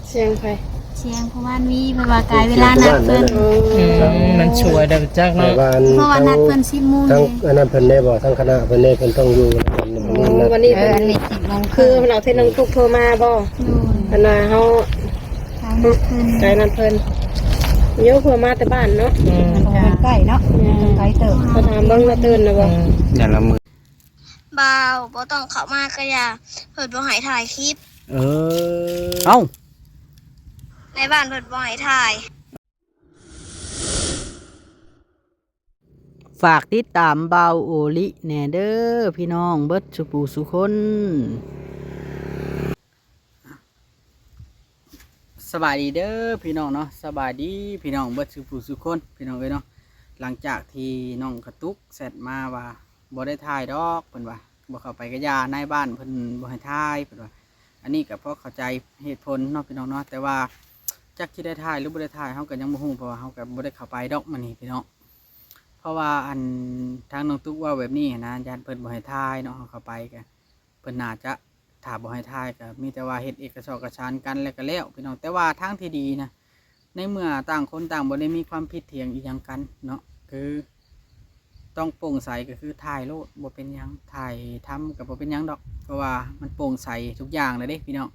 เสียงไผ เชียงเพราะว่ามีเวลากายเวลานัดเพิ่น มันช่วยได้จัก แต่ เนาะ ว่า เพราะว่านัดเพิ่น10:00 น ทั้งอันนั้นเพิ่นได้บ่ทั้งคณะเพิ่นได้เพิ่นต้องอยู่กัน วันนี้ อันนี้10 โมง คือเราเทศน้องทุกโทรมาบ่ โดย เพิ่นว่าเฮา ทางนัดเพิ่น ใจนั้นเพิ่นเดี๋ยวเพิ่นมาแต่บ้านเนาะ มันใกล้เนาะไกลเติบ เขาถามเบิ่งว่าตื่นแล้วบ่ อย่างละมือ บ่าวบ่ต้องเข้ามาก็อย่าเพิ่นบ่ให้ถ่ายคลิป เอ้า ในบ้านเพิ่นบ่ให้ถ่าย ฝากติดตามเบาโอลิแหน่เด้อพี่น้องเบิดสุปูสุคนสบายดีเด้อพี่น้องเนาะสบายดีพี่น้องเบิดสุปูสุคนพี่น้องเอ้ยเนาะหลังจากที่น้องกระตุกเสร็จมาว่าบ่ได้ถ่ายดอกเพิ่นว่าบ่เข้าไปกะยาในบ้านเพิ่นบ่ให้ถ่ายเพิ่นว่าอันนี้ก็เพราะเข้าใจเหตุผลเนาะพี่น้องเนาะแต่ว่าจักที่ได้ถ่ายหรือบ่ได้ถ่ายเฮาก็ยังบ่ฮู้เพราะว่าเฮาก็บ่ได้เข้าไปดอกมื้อนี้พี่น้องเพราะว่าอันทางน้องตุ๊กว่าแบบนี้นะญาติเพิ่นบ่ให้ถ่ายเนาะเฮาเข้าไปก็เพิ่นน่าจะถ้าบ่ให้ถ่ายก็มีแต่ว่าเฮ็ดเอกสารกันแล้วก็แล้วพี่น้องแต่ว่าทางที่ดีนะในเมื่อต่างคนต่างบ่ได้มีความผิดเถียงอีหยังกันเนาะคือต้องโปร่งใสก็คือถ่ายโลดบ่เป็นหยังถ่ายทำก็บ่เป็นหยังดอกเพราะว่ามันโปร่งใสทุกอย่างเลยเด้พี่น้อง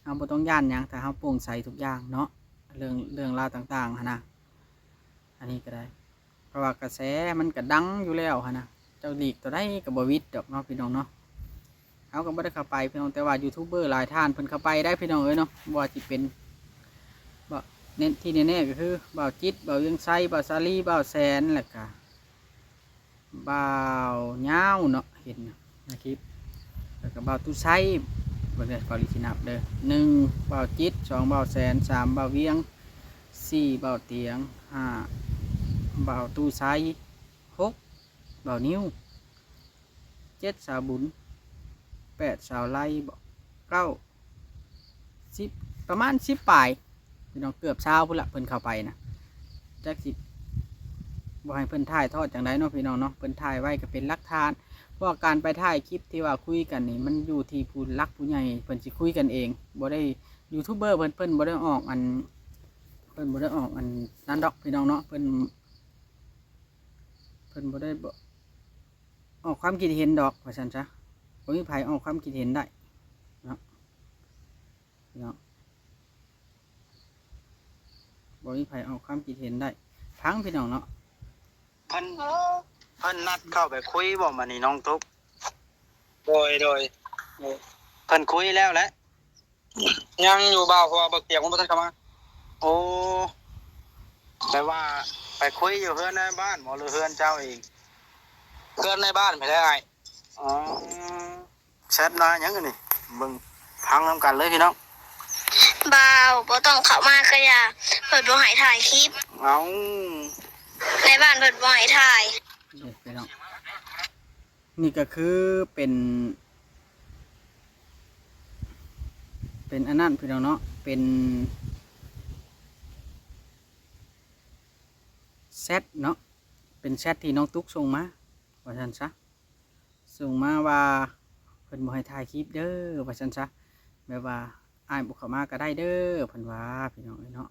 เฮาบ่ต้องย่านหยังถ้าเฮาโปร่งใสทุกอย่างเนาะเรื่องราวต่างๆหั่นนะอันนี้ก็ได้เพราะว่ากระแสมันก็ดังอยู่แล้วหั่นนะเจ้าหลีกตัวใดก็บ่วิดดอกเนาะพี่น้องเนาะเฮาก็บ่ได้เข้าไปพี่น้องแต่ว่ายูทูบเบอร์หลายท่านเพิ่นเข้าไปได้พี่น้องเอ้ยเนาะบ่ว่าสิเป็นบ่เน้นที่แน่ๆก็คือบ่าวจิตบ่าวเวียงไสบ่าวซาลีบ่าวแสนแล้วก็บ่าวเหย้าเนาะเห็นในคลิปแล้วก็บ่าวตู้ไสเบิ่งได้ขอลิขินับเด้อ1บ่าวจิต2บ่าวแสน3บ่าวเวียง4บ่าวเตียง5บ่าวตู้ไส6บ่าวนิ้ว7สาวบุญ8สาวไล่9 10ประมาณ10ปลายพี่น้องเกือบเช้าพุ่นละเพิ่นเข้าไปนะจักสิบ่ให้เพิ่นถ่ายทอดจังไดเนาะพี่น้องเนาะเพิ่นถ่ายไว้ก็เป็นหลักฐานเพราะการไปถ่ายคลิปที่ว่าคุยกันนี่มันอยู่ที่ผู้หลักผู้ใหญ่เพิ่นสิคุยกันเองบ่ได้ยูทูบเบอร์เพิ่นบ่ได้ออกอันเพิ่นบ่ได้ออกอันนั้นดอกพี่น้องเนาะเพิ่นบ่ได้ออกความคิดเห็นดอกว่าซั่นซะบ่มีไผออกความคิดเห็นได้เนาะพี่น้องบ่มีไผออกความคิดเห็นได้ทั้งพี่น้องเนาะเพิ่นนัดเข้าไปคุยบ่มานี่น้องตุ๊กโดยเพิ่นคุยแล้วแหละยังอยู่บ่าวเพราะว่าบ่เตียงบ่ทันเข้ามาโอ้แต่ว่าไปคุยอยู่เฮือนในบ้านบ่หรือเฮือนเจ้าเองเฮือนในบ้านไปได้ไงอ๋อแชทมาหยังกันนี่เบิ่งพังนำกันเลยพี่น้อง บ่าวบ่ต้องเข้ามาก็อย่าเพิ่นบ่ให้ถ่ายคลิป เอา ในบ้านเพิ่นบ่ให้ถ่าย พี่น้องนี่ก็คือเป็นอันนั้นพี่น้องเนาะเป็นแชทเนาะเป็นแชทที่น้องตุ๊กส่งมาว่าซั่นซะส่งมาว่าเพิ่นบ่ให้ถ่ายคลิปเด้อว่าซั่นซะแบบว่าอ้ายบ่เข้ามาก็ได้เด้อเพิ่นว่าพี่น้องเนาะ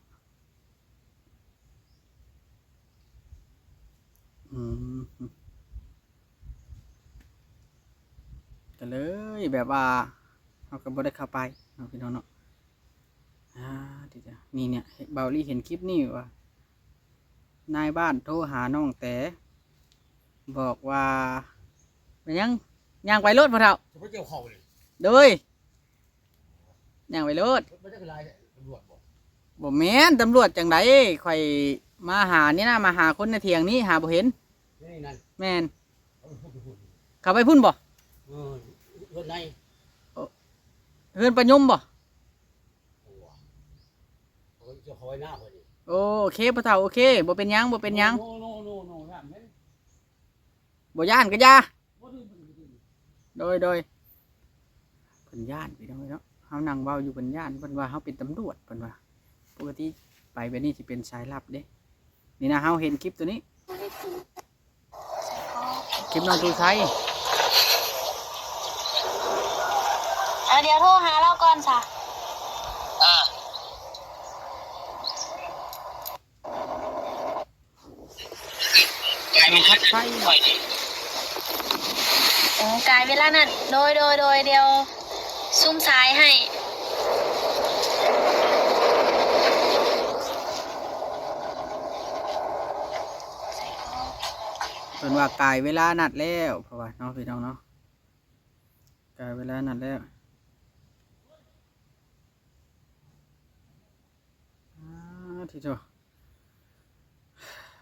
ก็เลยแบบว่าเราก็บ่ได้เข้าไปเนาะพี่น้องเนาะดีจ้ะนี่เนี่ยเบาลี่เห็นคลิปนี่ว่านายบ้านโทรหาน้องแต่บอกว่าเป็นยังไปรถพ่อเฒ่าโดยยังไปรถบ่แม่นตำรวจจังไดข่อยมาหานี่นะมาหาคนในเถียงนี้หาบ่เห็นแม่นเข้าไปพุ่นบ่เฮือนประยมบ่โอเคพ่อเฒ่าโอเคบ่เป็นหยังบ่เป็นหยังบ่ย่านก็ย่าโดยเพิ่นย่านพี่น้องเนาะเฮานั่งเว้าอยู่เพิ่นย่านเพิ่นว่าเฮาเป็นตำรวจเพิ่นว่าปกติไปแบบนี้สิเป็นสายลับเด้นี่นะเฮาเห็นคลิปตัวนี้คลิปน้องตูไซ เดี๋ยวโทรหาเราก่อนจ้ะ พัดไฟ กายเวลานั้นโดยเดียวซุ่มซ้ายให้ เพิ่นว่ากายเวลานัดแล้วเพราะว่าเนาะพี่น้องเนาะกายเวลานัดแล้วที่เจ้า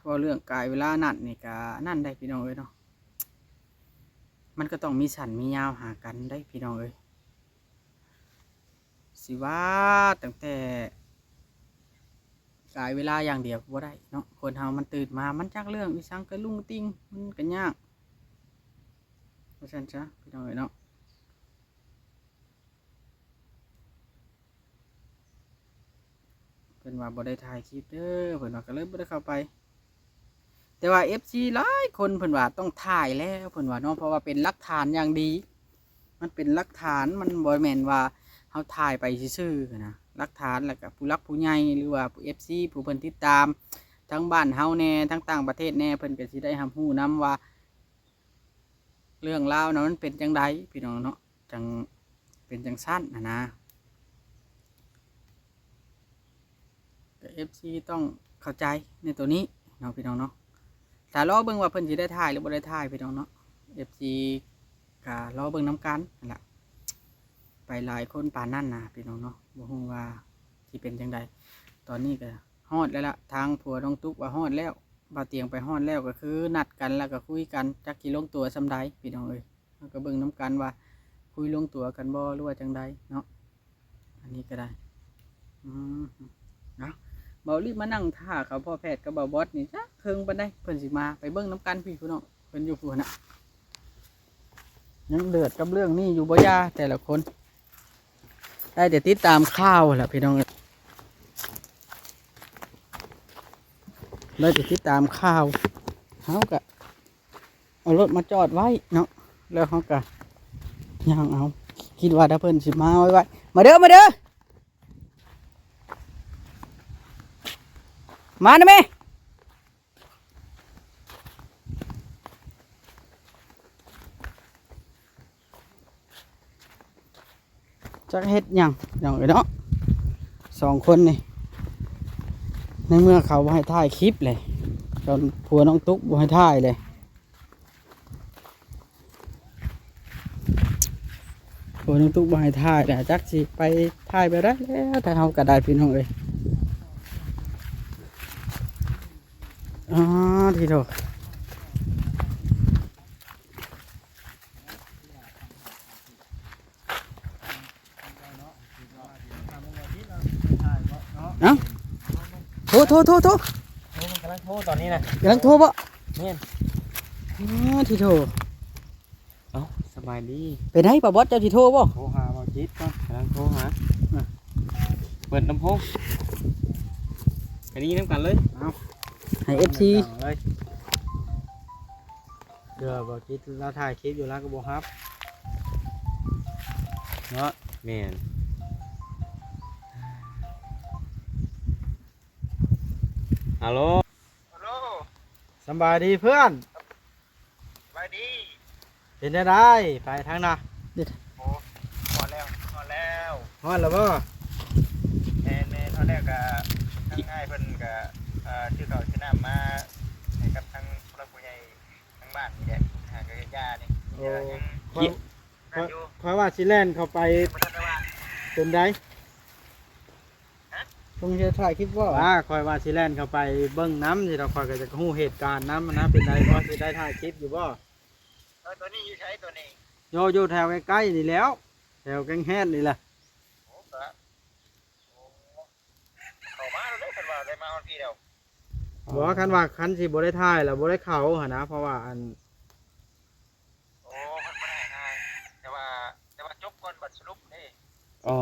ว่าเรื่องกายเวลานัดนี่ก็นั่นได้พี่น้องเอ้ยเนาะมันก็ต้องมีสันมียาวหากันได้พี่น้องเอ้ยสิว่าตั้งแต่กายเวลาอย่างเดียวบ่ได้เนาะคนเฮามันตื่นมามันจักเรื่องวิสังกะลุงติงมันก็ยากเพราะฉะนั้นจ้ะพี่น้องเอ้ยเนาะเพิ่นว่าบ่ได้ถ่ายคลิปเด้อเพิ่นว่าก็เลยบ่ได้เข้าไปแต่ว่า FC หลายคนเพิ่นว่าต้องถ่ายแล้วเพิ่นว่าเนาะเพราะว่าเป็นหลักฐานอย่างดีมันเป็นหลักฐานมันบ่แม่นว่าเฮาถ่ายไปซื่อๆนะหลักฐานแล้วก็ผู้รักผู้ใหญ่หรือว่า FC ผู้เพิ่นติดตามทั้งบ้านเฮาแน่ทั้งต่างประเทศแน่เพิ่นก็สิได้รับรู้นํว่าเรื่องราวนั้นมันเป็นจังไดพี่น้องเนาะจังเป็นจังซั่นนะก็ FC ต้องเข้าใจในตัวนี้เนาะพี่น้องเนาะถ้ารอเบิ่งว่าเพิ่นสิได้ถ่ายหรือบ่ได้ถ่ายพี่น้องเนาะ FC ก็รอเบิ่งนํกันนั่นล่ะไปหลายคนปานนั่นนะพี่น้องเนาะบ่ฮู้ว่าสิเป็นจังไดตอนนี้ก็ฮอดแล้วล่ะทางผัวน้องตุ๊กว่าฮอดแล้วบ่าวเตียงไปฮอดแล้วก็คือนัดกันแล้วก็คุยกันจักสิลงตัวซำใดพี่น้องเอ้ยเราก็เบิ่งนํกันว่าคุยลงตัวกันบ่หรือว่าจังไดเนาะอันนี้ก็ได้เนาะบ่รีบมานั่งท่าเขาพ่อแพทย์กับบ่าวบอสนี่จักเคิงปานใดเพิ่นสิมาไปเบิ่งนํกันพี่น้องเพิ่นอยู่พุ่นน่ะยังเดือดกับเรื่องนี้อยู่บ่ยาแต่ละคนได้แต่ติดตามข่าวแหละพี่น้องได้แต่ติดตามข่าวเขาก็เอารถมาจอดไว้เนาะแล้วเขาก็ย่างเอาคิดว่าถ้าเพิ่นสิมาไว้มาเด้อมานะแม่จักเฮ็ดอย่างเนาะสองคนนี่ในเมื่อเขาบ่ให้ถ่ายคลิปเลยตอนผัวน้องตุ๊กบ่ให้ถ่ายเลยผัวน้องตุ๊กบ่ให้ถ่ายแต่จักสิไปถ่ายไปได้แล้วแต่เขาก็ได้พี่น้องเอ้ยที่โตเอ้าโทรมันกำลังโทรตอนนี้นะ กำลังโทรบ่ เนี่ย ที่โทร เอ้าสบายดี ไปไหนป่าบอสเจ้าที่โทรบ่ โทรหาบ่จิตก่อนกำลังโทรหาเปิดลำโพงไปนี่น้ำกันเลย ให้ FC เลยเดี๋ยวบ่จิตเราถ่ายคลิปอยู่แล้วก็บ่ฮับเนาะแม่นฮัลโหล ฮัลโหล สบายดีเพื่อน สบายดี เป็นได้ไปทางน่ะ โอ้พอแล้ว ฮอดแล้วบ่ แม่ตอนแรกก็ทั้งง่ายเพิ่นก็ชื่อเขาชื่อน้ำมาให้กับทั้งผู้รักผู้ใหญ่ทั้งบ้านนี่แหละหากญาตินี่ โอ้ ยัง ค่อยว่าสิแล่นเข้าไป บ่ทันได้ว่า เป็นได คงจะถ่ายคลิปบ่ ค่อยว่าสิแล่นเข้าไปเบิ่งน้ำสิเราค่อยก็จะฮู้เหตุการณ์น้ำมันนะเป็นไดเพราะสิได้ถ่ายคลิปอยู่บ่ ตัวนี้อยู่ใช้ตัวนี้ อยู่แถวใกล้ๆนี่แล้วแถวแกงแฮดนี่แหละ โอ้ก็เข้ามาแล้วเด้อเพิ่นว่าได้มาฮอดพี่แล้ว บอกว่าคันสิบ่ได้ถ่ายแล้วบ่ได้เข้าหั่นนะเพราะว่าอัน โอ้เพิ่นบ่ได้ให้แต่ว่าจบก่อนบัดสรุปนี่ อ๋อ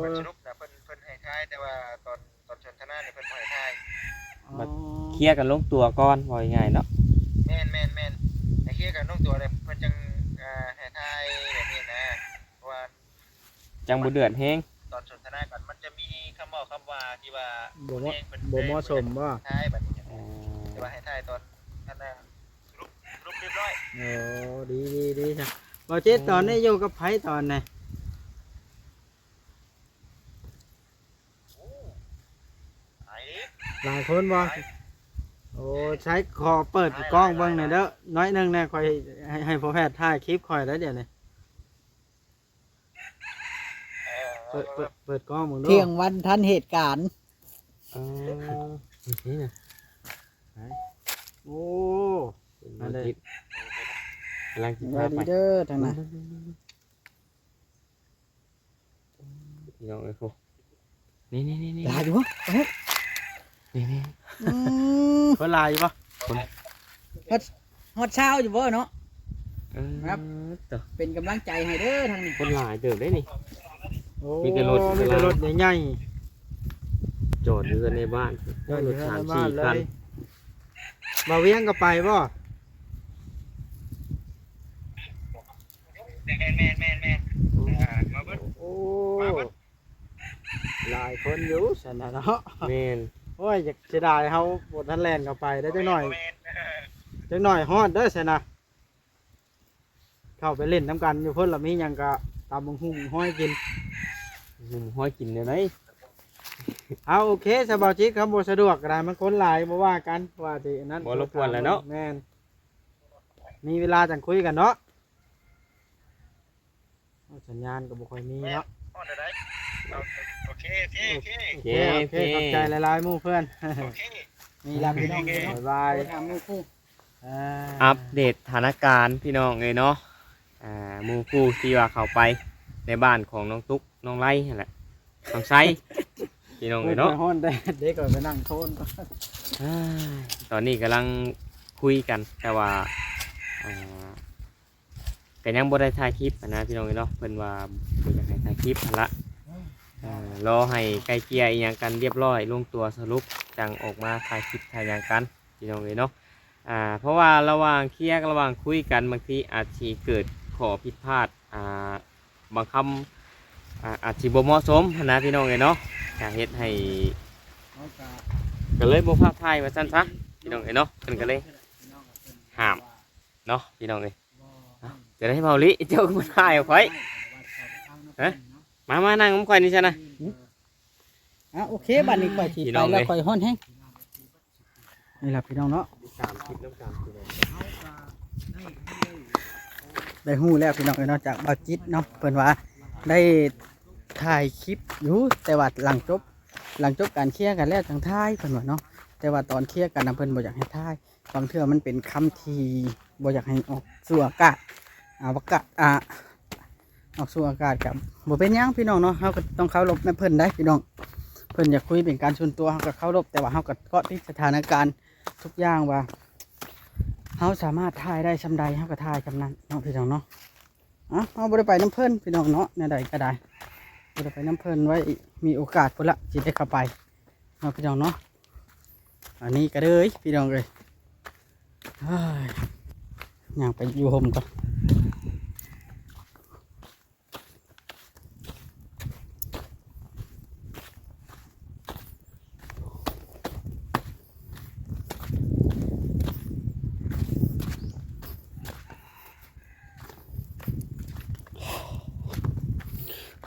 บัดสรุปน่ะเพิ่นให้ทายแต่ว่าตอนสนทนานี่เพิ่นบ่ให้ทาย เคลียร์กันลงตัวก่อนว่าง่ายๆเนาะ แม่นไอ้เคียกันน้องตัวเลยเพิ่นจังให้ทายแบบนี้นะเพราะว่า จังบ่เดือดแฮง ตอนสนทนากันมันจะมีคำบอกคำว่าที่ว่า บ่เหมาะสมบ่ ทายแบบนี้แต่ว่าให้ทายตอนนั้นน่ะ เรียบร้อย โอ้ดีจ้ะบ่จิตตอนนี้อยู่กับไผตอนไหนหลายคนบ่โอ้ใช้ขอเปิดกล้องเบิ่งหน่อยเด้อน้อยหนึงแน่ค่อยให้พ่อแพทย์ถ่ายคลิปค่อยแล้วเดี๋ยวนี้เปิดกล้องมึงดู เที่ยงวันทันเหตุการณ์ นี่นะ โอ้ มาเลยกำลังกิน ส ข้า วั ว สดี ไป เด้อทางนั้น พี่น้องเอ้ยโคนี่ ลาอยู่บ่เฮ้ย นี่ เพิ่นลายอยู่ปะ ฮอดเช้าอยู่บ่เนาะ ครับ เป็นกำลังใจให้เด้อทางนี้ คนหลายเติบได้นี่ โอ้ มีแต่รถ มีแต่รถใหญ่ จอดอยู่กันในบ้าน ๆเดินอ ร ยู่ ถ ใน 3-4 บ้านเล คัน ยมาเวียงก็ไปบ่ แมนมาเบิ้ล โอ้หลายคนอยู่สันนะเนาะ แม่น โอ้ยอยากเสียดายเฮาบททันแลนเข้าไปได้จังหน่อยฮอดเด้อสันนะเข้าไปเล่นน้ำกันอยู่เพิ่นละมีหยังก็ตามบังหุ่งห้อยกิน หนุ่มห้อยกินได้ไหม เอาโอเคสบายจิตครับบ่สะดวกก็ได้มันคนหลายบ่ว่ากันว่าสิอันนั้น บ่รบกวนแล้วเนาะ แม่นมีเวลาจังคุยกันเนาะสัญญาณก็บ่ค่อยมีเนาะ โอเค โอเคขอบใจหลายๆหมู่เพื่อน โอเค นี่ล่ะพี่น้องบ๊ายบาย ถามหมู่คู่ อัปเดตสถานการณ์พี่น้องเลยเนาะหมู่คู่ที่ว่าเข้าไปในบ้านของน้องตุ๊กน้องไล่นั่นแหละน้องไซพี่น้องเลยเนาะ ฮ้อนได้เด็กก็ไปนั่งโทนก่อน ตอนนี้กำลังคุยกันแต่ว่าก็ยังบ่ได้ถ่ายคลิปนะพี่น้องเนาะเพิ่นว่าบ่อยากให้ถ่ายคลิปหั่นละรอให้ไกลเกลี่ยอีหยังกันเรียบร้อยลงตัวสรุปจังออกมาถ่ายคลิปถ่ายหยังกันพี่น้องเนาะเพราะว่าระหว่างเคลียร์ระหว่างคุยกันบางทีอาจสิเกิดข้อผิดพลาดบางคำอาจสิบ่เหมาะสมหั้นนะพี่น้องเนาะก็เฮ็ดให้ก็เลยบ่ภาพถ่ายว่าซั่นซะพี่น้องเนาะเพิ่นก็เลยห้ามเนาะพี่น้องจะได้เบาลิเจ้าก็มาถ่ายเอาไว้มานั่งผมค่อยนี่ใช่นะ โอเคบัดนี้ค่อยสิ พี่ ไป น้อง แล้ว เอ้ย ค่อยฮ้อนแฮงนี่ล่ะพี่น้องเนาะ ได้ฮู้แล้วพี่น้องเนาะจากบ่าวจิตเนาะเพิ่นว่าได้ถ่ายคลิปอยู่แต่ว่าหลังจบการเคลียร์กันแล้วจังถ่ายเพิ่นว่าเนาะแต่ว่าตอนเคลียร์กันน่ะเพิ่นบ่อยากให้ถ่ายบางเทื่อมันเป็นคำที่บ่อยากให้ออกสู่อากาศออกสู่อากาศกับบ่เป็นหยังพี่น้องเนาะเฮาก็ต้องเคารพในเพิ่นได้พี่น้องเพิ่นอยากคุยเป็นการส่วนตัวเฮาก็เคารพแต่ว่าเฮาก็เกาะติดสถานการณ์ทุกอย่างว่าเฮาสามารถถ่ายได้ซำใดเฮาก็ถ่ายซำนั้นเนาะพี่น้องเนาะเอาบ่ได้ไปน้ำเพิ่นพี่น้องเนาะแนวใดก็ได้บ่ได้ไปน้ำเพิ่นไว้มีโอกาสพุ่นละสิได้เข้าไปเนาะพี่น้องเนาะอันนี้ก็เลยพี่น้องเอ้ยย่างไปอยู่ห่มก่อน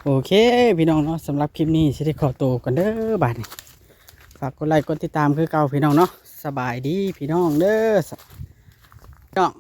โอเคพี่น้องเนาะสำหรับคลิปนี้สิได้ขอตัวกันเด้อบาดนี้ฝากกดไลค์กดติดตามคือเก่าพี่น้องเนาะสบายดีพี่น้องเด้อพี่น้อง